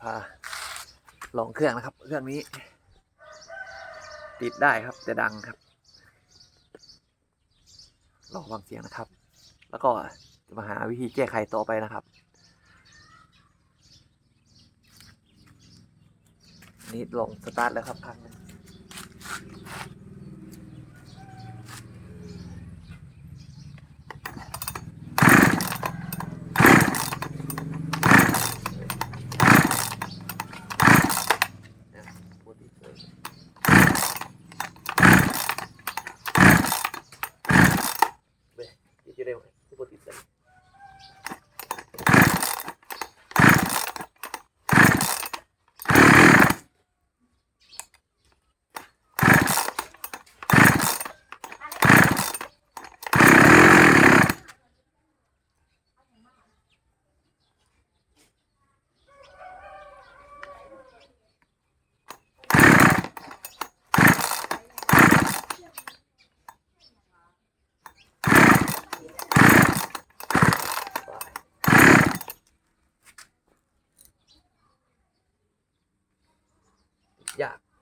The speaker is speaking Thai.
พาลองเครื่องนะครับเครื่องนี้ติดได้ครับแต่ดังครับลองฟังเสียงนะครับแล้วก็จะมาหาวิธีแก้ไขต่อไปนะครับนี่ลองสตาร์ทแล้วครับพังจะได้ไหมที่ปกติเลยยาก